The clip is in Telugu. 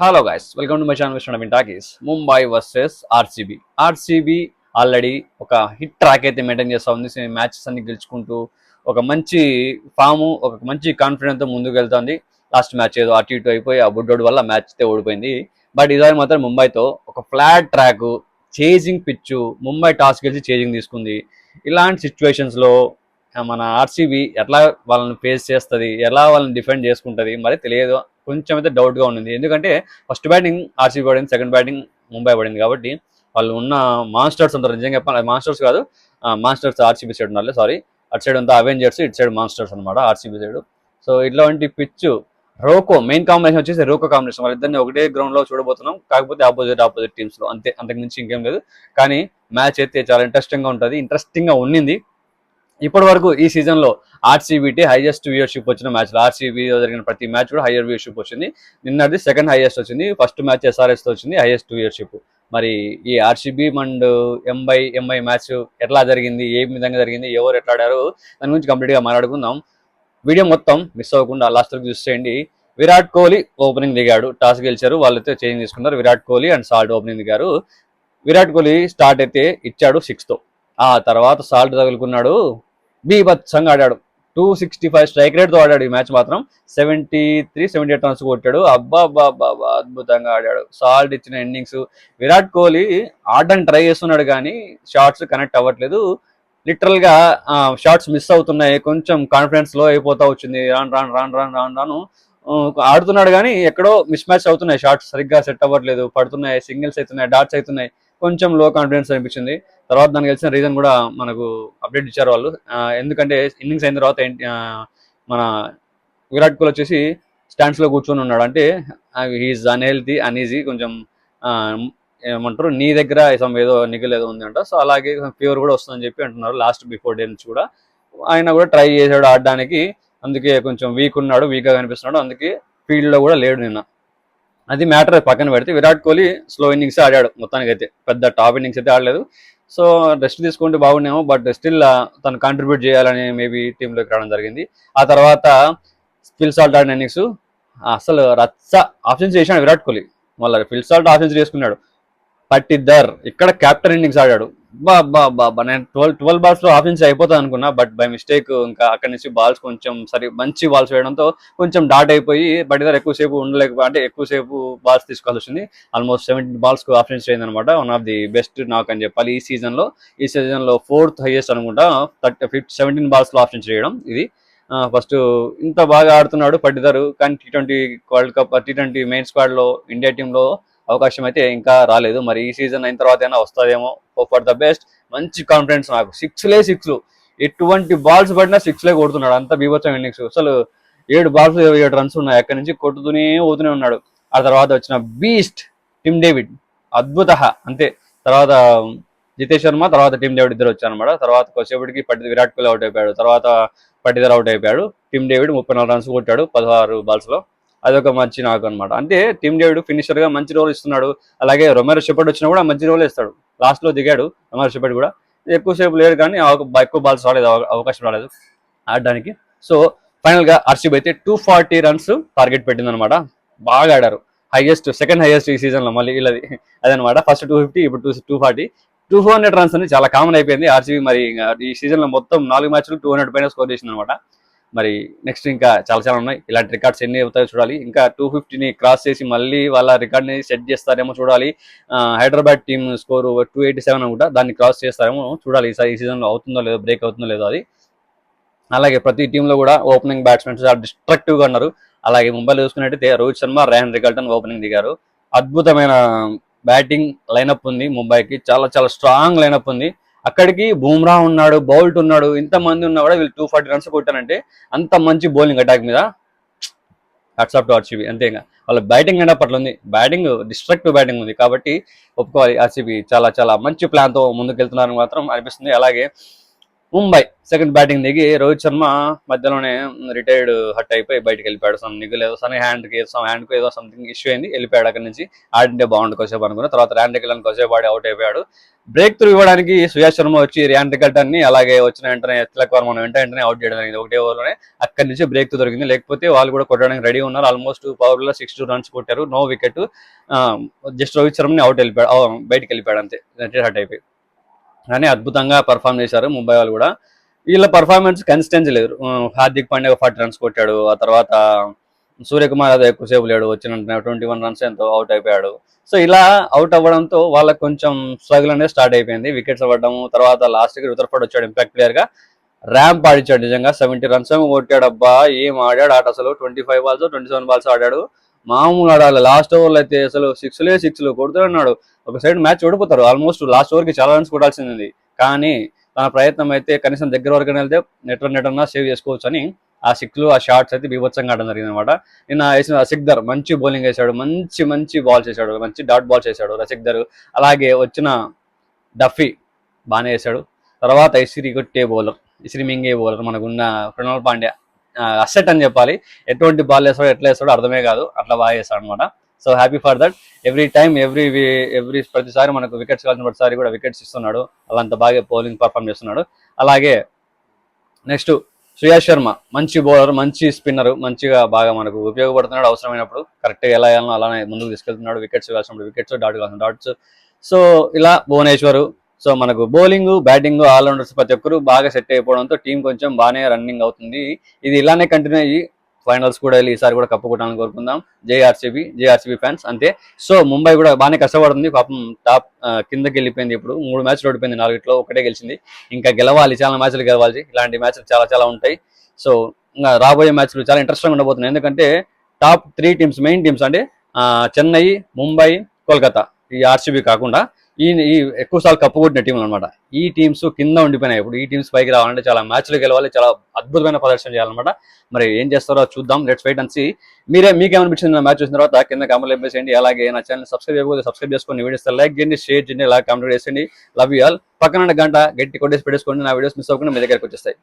Hello guys, welcome to my channel Vishnu Naveen talkies. Mumbai versus RCB. RCB already ఒక హిట్ ట్రాక్ అయితే మెయింటైన్ చేస్తూ ఉంది. మ్యాచెస్ అన్ని గెలుచుకుంటూ ఒక మంచి ఫాము, ఒక మంచి కాన్ఫిడెన్స్తో ముందుకు వెళ్తుంది. లాస్ట్ మ్యాచ్ ఏదో అటు ఇటు అయిపోయి ఆ బుడ్డోడు వల్ల మ్యాచ్ అయితే ఓడిపోయింది. బట్ ఈసారి మాత్రం ముంబైతో ఒక ఫ్లాట్ ట్రాక్, చేజింగ్ పిచ్చు, ముంబై టాస్ గెలిచి చేజింగ్ తీసుకుంది. ఇలాంటి సిచ్యువేషన్స్లో మన ఆర్సీబీ ఎట్లా వాళ్ళని ఫేస్ చేస్తుంది, ఎలా వాళ్ళని డిఫెండ్ చేసుకుంటుంది మరి తెలియదు. కొంచెం అయితే డౌట్గా ఉంది. ఎందుకంటే ఫస్ట్ బ్యాటింగ్ ఆర్సీబీ పడింది, సెకండ్ బ్యాటింగ్ ముంబై పడింది. కాబట్టి వాళ్ళు ఉన్న మాన్స్టర్స్ ఉంటారు. నిజంగా చెప్పాలి, మాన్స్టర్స్ కాదు, మాన్స్టర్స్ ఆర్సీబీ సైడ్ ఉండాలి. సారీ, అటు సైడ్ అంతా అవెంజర్స్, ఇటు సైడ్ మాన్స్టర్స్ అనమాట ఆర్సీబీ సైడ్. సో ఇట్లాంటి పిచ్ రోకో మెయిన్ కాంబినేషన్ వచ్చేసి రోకో కాంబినేషన్. వాళ్ళిద్దరిని ఒకటే గ్రౌండ్ లో చూడబోతున్నాం. కాకపోతే ఆపోజిట్ టీమ్స్ లో అంతే, అంతకుమించి ఇంకేం లేదు. కానీ మ్యాచ్ అయితే చాలా ఇంట్రెస్టింగ్ గా ఉంటుంది, ఇంట్రెస్టింగ్ గా ఉండింది. ఇప్పటి వరకు ఈ సీజన్ లో ఆర్సీబీటీ హైయెస్ట్ వ్యూయర్షిప్ వచ్చిన మ్యాచ్. ఆర్సీబీ జరిగిన ప్రతి మ్యాచ్ కూడా హైయర్ వ్యూయర్షిప్ వచ్చింది. నిన్నది సెకండ్ హైయెస్ట్ వచ్చింది. ఫస్ట్ మ్యాచ్ ఎస్ఆర్ఎస్ తో వచ్చింది హైయెస్ట్ వ్యూయర్షిప్. మరి ఈ ఆర్సీబీ అండ్ ఎంఐ మ్యాచ్ ఎట్లా జరిగింది, ఏ విధంగా జరిగింది, ఎవరు ఎట్లా ఆడారు, దాని గురించి కంప్లీట్ గా మాట్లాడుకుందాం. వీడియో మొత్తం మిస్ అవ్వకుండా లాస్ట్ వరకు చూస్ చేయండి. విరాట్ కోహ్లీ ఓపెనింగ్ దిగాడు, టాస్ గెలిచారు, వాళ్ళైతే చేంజ్ తీసుకున్నారు. Virat Kohli and salt opening దిగారు. విరాట్ కోహ్లీ స్టార్ట్ అయితే ఇచ్చాడు 6 తో. ఆ తర్వాత సాల్ట్ తగులుకున్నాడు, బీభత్సంగా ఆడాడు. 265 స్ట్రైక్ రేట్ తో ఆడాడు. ఈ మ్యాచ్ మాత్రం 78 రన్స్ కొట్టాడు. అబ్బా అద్భుతంగా ఆడాడు. సాల్ట్ ఇచ్చిన ఇన్నింగ్స్. విరాట్ కోహ్లీ ఆడడానికి ట్రై చేస్తున్నాడు కానీ షాట్స్ కనెక్ట్ అవ్వట్లేదు. లిటరల్ గా షాట్స్ మిస్ అవుతున్నాయి. కొంచెం కాన్ఫిడెన్స్ లో అయిపోతా వచ్చింది. రాను ఆడుతున్నాడు కానీ ఎక్కడో మిస్ మ్యాచ్ అవుతున్నాయి. షాట్స్ సరిగ్గా సెట్ అవ్వట్లేదు, పడుతున్నాయి, సింగిల్స్ అవుతున్నాయి, డాట్స్ అవుతున్నాయి. కొంచెం లో కాన్ఫిడెన్స్ అనిపించింది. తర్వాత దానికి తెలిసిన రీజన్ కూడా మనకు అప్డేట్ ఇచ్చారు వాళ్ళు. ఎందుకంటే ఇన్నింగ్స్ అయిన తర్వాత మన విరాట్ కోహ్లీ వచ్చేసి స్టాండ్స్ లో కూర్చొని ఉన్నాడు. అంటే హీఈస్ అన్హెల్తీ, అన్ఈజీ, కొంచెం ఏమంటారు, నీ దగ్గర ఏదో నిగులు ఏదో ఉందంట. సో అలాగే ఫీవర్ కూడా వస్తుందని చెప్పి అంటున్నారు. లాస్ట్ బిఫోర్ డే నుంచి కూడా ఆయన కూడా ట్రై చేశాడు ఆడడానికి. అందుకే కొంచెం వీక్ ఉన్నాడు, వీక్ గా కనిపిస్తున్నాడు. అందుకే ఫీల్డ్ లో కూడా లేడు నిన్న. అది మ్యాటర్ పక్కన పెడితే విరాట్ కోహ్లీ స్లో ఇన్నింగ్స్ ఆడాడు మొత్తానికి. అయితే పెద్ద టాప్ ఇన్నింగ్స్ అయితే ఆడలేదు. సో రెస్ట్ తీసుకుంటే బాగున్నాము. బట్ స్టిల్ తను కాంట్రిబ్యూట్ చేయాలని మేబీ టీంలోకి రావడం జరిగింది. ఆ తర్వాత ఫిల్ సాల్ట్ ఆడిన ఇన్నింగ్స్ అసలు రచ్చ ఆప్షన్స్ చేశాడు విరాట్ కోహ్లీ. మళ్ళీ ఫిల్ సాల్ట్ ఆప్షన్స్ చేసుకున్నాడు. పట్టిద్దర్ ఇక్కడ క్యాప్టెన్ ఇన్నింగ్స్ ఆడాడు. బాబా నేను 12 బాల్స్ లో ఆఫెన్స్ అయిపోతాను అనుకున్నా. బట్ బై మిస్టేక్ ఇంకా అక్కడి నుంచి బాల్స్ కొంచెం మంచి బాల్స్ వేయడంతో కొంచెం డాట్ అయిపోయి పట్టిద్దర్ ఎక్కువసేపు అంటే ఎక్కువసేపు బాల్స్ తీసుకోవాల్సి వచ్చింది. ఆల్మోస్ట్ 17 బాల్స్ కు ఆఫెన్స్ అయింది అనమాట. One of the best knock అని చెప్పాలి ఈ సీజన్ లో. ఈ సీజన్ లో 4th హైయెస్ట్ అనుకుంటా. 17 బాల్స్ లో ఆఫెన్స్ చేయడం ఇది. ఫస్ట్ ఇంత బాగా ఆడుతున్నాడు పట్టిద్దరు. కానీ T20 world cup, T20 main squad లో ఇండియా టీమ్ లో అవకాశం అయితే ఇంకా రాలేదు. మరి ఈ సీజన్ అయిన తర్వాత అయినా వస్తుందేమో. For the best. మంచి కాన్ఫిడెన్స్ నాకు. 6 ఎటువంటి బాల్స్ పడినా 6 కొడుతున్నాడు. అంత బీభత్సం ఇన్నింగ్స్. అసలు 7 బాల్స్ 7 రన్స్ ఉన్నాయి. అక్కడి నుంచి కొట్టుతూనే పోతూనే ఉన్నాడు. ఆ తర్వాత వచ్చిన బీస్ట్ టిమ్ డేవిడ్, అద్భుత అంతే. తర్వాత జితేష్ శర్మ, తర్వాత టిమ్ డేవిడ్ ఇద్దరు వచ్చారనమాట. తర్వాత కొద్దిసేపటికి విరాట్ కోహ్లీ అవుట్ అయిపోయాడు. తర్వాత పట్టిదర్ అవుట్ అయిపోయాడు. టిమ్ డేవిడ్ 34 రన్స్ కొట్టాడు 16 బాల్స్ లో. అదొక మంచి నాకు అనమాట. అంటే టీమ్ డేవిడ్ ఫినిషర్ గా మంచి రోల్ ఇస్తున్నాడు. అలాగే రొమెరో షెపర్డ్ వచ్చినా కూడా మంచి రోల్ ఇస్తాడు. లాస్ట్ లో దిగాడు రొమెరో షెపర్డ్ కూడా. ఎక్కువసేపు లేడు కానీ ఎక్కువ బాల్స్ రాలేదు, అవకాశం రాలేదు ఆడడానికి. సో ఫైనల్ గా ఆర్సీబీ అయితే 240 రన్స్ టార్గెట్ పెట్టింది అనమాట. బాగా ఆడారు. హైయెస్ట్, సెకండ్ హైయెస్ట్ ఈ సీజన్ లో మళ్ళీ వీళ్ళది అదనమాట. ఫస్ట్ 250, ఇప్పుడు 240. 200 రన్స్ అని చాలా కామన్ అయిపోయింది ఆర్సీబీ. మరి ఈ సీజన్ లో మొత్తం 4 మ్యాచ్లు 200 పైన స్కోర్ చేసింది అనమాట. మరి నెక్స్ట్ ఇంకా చాలా ఉన్నాయి. ఇలాంటి రికార్డ్స్ ఎన్ని అవుతాయో చూడాలి. ఇంకా 250ని క్రాస్ చేసి మళ్ళీ వాళ్ళ రికార్డ్ని సెట్ చేస్తారేమో చూడాలి. హైదరాబాద్ టీమ్ స్కోరు 287 అనుకుంటా, దాన్ని క్రాస్ చేస్తారేమో చూడాలి. ఈ సీజన్లో అవుతుందో లేదో, బ్రేక్ అవుతుందో లేదో అది. అలాగే ప్రతి టీంలో కూడా ఓపెనింగ్ బ్యాట్స్మెన్స్ చాలా డిస్ట్రక్టివ్గా ఉన్నారు. అలాగే ముంబైలో చూసుకున్నట్టయితే Rohit Sharma, Ryan Rickelton opening దిగారు. అద్భుతమైన బ్యాటింగ్ లైనప్ ఉంది ముంబైకి. చాలా చాలా స్ట్రాంగ్ లైనప్ ఉంది. అక్కడికి బూమ్రా ఉన్నాడు, బౌల్ట్ ఉన్నాడు, ఇంతమంది ఉన్నా కూడా వీళ్ళు 240 రన్స్ కొట్టారంటే అంత మంచి బౌలింగ్ అటాక్ మీద వాట్సాప్ టు ఆర్సీబీ. అంతే. ఇంకా వాళ్ళ బ్యాటింగ్ అయినా పట్ల ఉంది. బ్యాటింగ్ డిస్ట్రక్టివ్ బ్యాటింగ్ ఉంది కాబట్టి ఒప్పుకోవాలి. ఆర్సీబీ చాలా చాలా మంచి ప్లాన్తో ముందుకు వెళ్తున్నారని మాత్రం అనిపిస్తుంది. అలాగే ముంబై సెకండ్ బ్యాటింగ్ దిగి రోహిత్ శర్మ మధ్యలోనే రిటైర్డ్ హట్ అయిపోయి బయటకు వెళ్ళిపోయాడు. నిగ్గులు ఏదో హ్యాండ్కి ఏదో సంథింగ్ ఇష్యూ అయింది, వెళ్ళిపోయాడు అక్కడి నుంచి. ఆడింటే బాగుండు కొద్దిసేపు అనుకున్న తర్వాత ర్యాన్ రికల్టన్ కొద్దిసేపు ఆడి అవుట్ అయిపోయాడు. బ్రేక్ త్రూ ఇవ్వడానికి సుయాష్ శర్మ వచ్చి ర్యాన్ రికల్టన్ ని అలాగే వచ్చిన వెంటనే తిలక్ వర్మను వెంటనే అవుట్ చేయడం జరిగింది ఒకటే ఓవర్లోనే. అక్కడి నుంచి బ్రేక్ త్రూ దొరికింది, లేకపోతే వాళ్ళు కూడా కొట్టడానికి రెడీ ఉన్నారు. ఆల్మోస్ట్ పవర్ లో 62 రన్స్ కొట్టారు, నో వికెట్. జస్ట్ రోహిత్ శర్మని బయటకు వెళ్ళిపోయాడు అంతే, హట్ అయిపోయి. కానీ అద్భుతంగా పర్ఫామ్ చేశారు ముంబై వాళ్ళు కూడా. వీళ్ళ పర్ఫార్మెన్స్ కన్సిస్టెన్సీ లేదు. హార్దిక్ పాండ్యా 40 రన్స్ కొట్టాడు, ఆ తర్వాత సూర్యకుమార్ అదే ఎక్కువసేపు లేడు, వచ్చిన 21 రన్స్ ఎంతో అవుట్ అయిపోయాడు. సో ఇలా అవుట్ అవ్వడంతో వాళ్ళకి కొంచెం స్ట్రగుల్ అనేది స్టార్ట్ అయిపోయింది, వికెట్స్ అవ్వడం. తర్వాత లాస్ట్ కి రుతర్ఫర్డ్ వచ్చాడు ఇంపాక్ట్ ప్లేయర్ గా, ర్యాంప్ ఆడిచ్చాడు నిజంగా. 70 రన్స్ ఏమో కొట్టాడు. అబ్బా ఏం ఆడాడు ఆట అసలు. 25 బాల్స్ 27 బాల్స్ ఆడాడు, మామూలు ఆడాలి. లాస్ట్ ఓవర్లో అయితే అసలు సిక్స్లు కొడుతున్నాడు. ఒక సైడ్ మ్యాచ్ ఓడిపోతారు, ఆల్మోస్ట్ లాస్ట్ ఓవర్ కి చాలా రన్స్ కొట్టాల్సింది. కానీ తన ప్రయత్నం అయితే కనీసం దగ్గర వరకు వెళ్తే నెట్ సేవ్ చేసుకోవచ్చు అని ఆ సిక్స్లు ఆ షాట్స్ అయితే బీభత్సంగా ఆడడం జరిగింది అనమాట. నిన్న వేసిన రసిక్దర్ మంచి బౌలింగ్ వేశాడు, మంచి బాల్స్ వేశాడు, మంచి డాట్ బాల్స్ వేశాడు రసిక్దర్. అలాగే వచ్చిన డఫీ బాగానే వేశాడు. తర్వాత ఇసిరి మింగే బౌలర్ మనకున్న ప్రణల్ పాండ్యా అసెట్ అని చెప్పాలి. ఎటువంటి బాల్ వేస్తాడో ఎట్లా వేస్తాడో అర్థమే కాదు, అట్లా బాగా వేస్తాడు అనమాట. So happy for that. Every time ప్రతిసారి మనకు వికెట్స్ కావాల్సిన ప్రతిసారి కూడా వికెట్స్ ఇస్తున్నాడు, అలా అంత బాగా బౌలింగ్ పర్ఫామ్ చేస్తున్నాడు. అలాగే నెక్స్ట్ శ్రేయాస్ శర్మ మంచి బౌలర్, మంచి స్పిన్నర్, మంచిగా బాగా మనకు ఉపయోగపడుతున్నాడు అవసరమైనప్పుడు. కరెక్ట్గా ఎలా వేయాలనో అలానే ముందుకు తీసుకెళ్తున్నాడు. వికెట్స్ కావాల్సినప్పుడు వికెట్స్, డాట్ కావాల్సిన డాట్స్. సో ఇలా భువనేశ్వర్, సో మనకు బౌలింగ్ బ్యాటింగ్ ఆల్రౌండర్స్ ప్రతి ఒక్కరు బాగా సెట్ అయిపోవడంతో టీం కొంచెం బాగానే రన్నింగ్ అవుతుంది. ఇది ఇలానే కంటిన్యూ అయ్యి ఫైనల్స్ కూడా వెళ్ళి ఈసారి కూడా కప్పు కొట్టాలని కోరుకుందాం. జేఆర్సీబీ ఫ్యాన్స్ అంతే. సో ముంబై కూడా బాగానే కష్టపడుతుంది పాపం, టాప్ కిందకి వెళ్ళిపోయింది. ఇప్పుడు 3 మ్యాచ్లు ఓడిపోయింది, 4 ఒకటే గెలిచింది. ఇంకా గెలవాలి, చాలా మ్యాచ్లు గెలవాలి. ఇలాంటి మ్యాచ్లు చాలా ఉంటాయి. సో ఇంకా రాబోయే మ్యాచ్లు చాలా ఇంట్రెస్టింగ్ ఉండబోతున్నాయి. ఎందుకంటే టాప్ 3 టీమ్స్, మెయిన్ టీమ్స్ అంటే చెన్నై, ముంబై, కోల్కతా, ఈ ఆర్సీబీ కాకుండా ఈ ఎక్కువ సార్లు కప్పు కొట్టిన టీంలు అనమాట. ఈ టీమ్స్ కింద ఉండిపోయినాయి. ఇప్పుడు ఈ టీమ్స్ పైకి రావాలంటే చాలా మ్యాచ్లు గెలవాలి, చాలా అద్భుతమైన ప్రదర్శన చేయాలన్నమాట. మరి ఏం చేస్తారో చూద్దాం, లెట్స్ వెయిట్ అండ్ సీ. మీకేమనిపించింది మ్యాచ్ చూసిన తర్వాత కింద కామెంట్ చేయండి. అలాగే నా ఛానల్ సబ్స్క్రైబ్ చేసుకొని వీడియోస్ లైక్ చేయండి, షేర్ చేయండి, ఇలా కామెంట్ చేయండి. Love you all. పక్కన గంట గట్టి కొట్టేసి పెట్టేసుకోండి, నా వీడియోస్ మిస్ అవ్వకుండా మీ దగ్గరికి వచ్చేస్తాయి.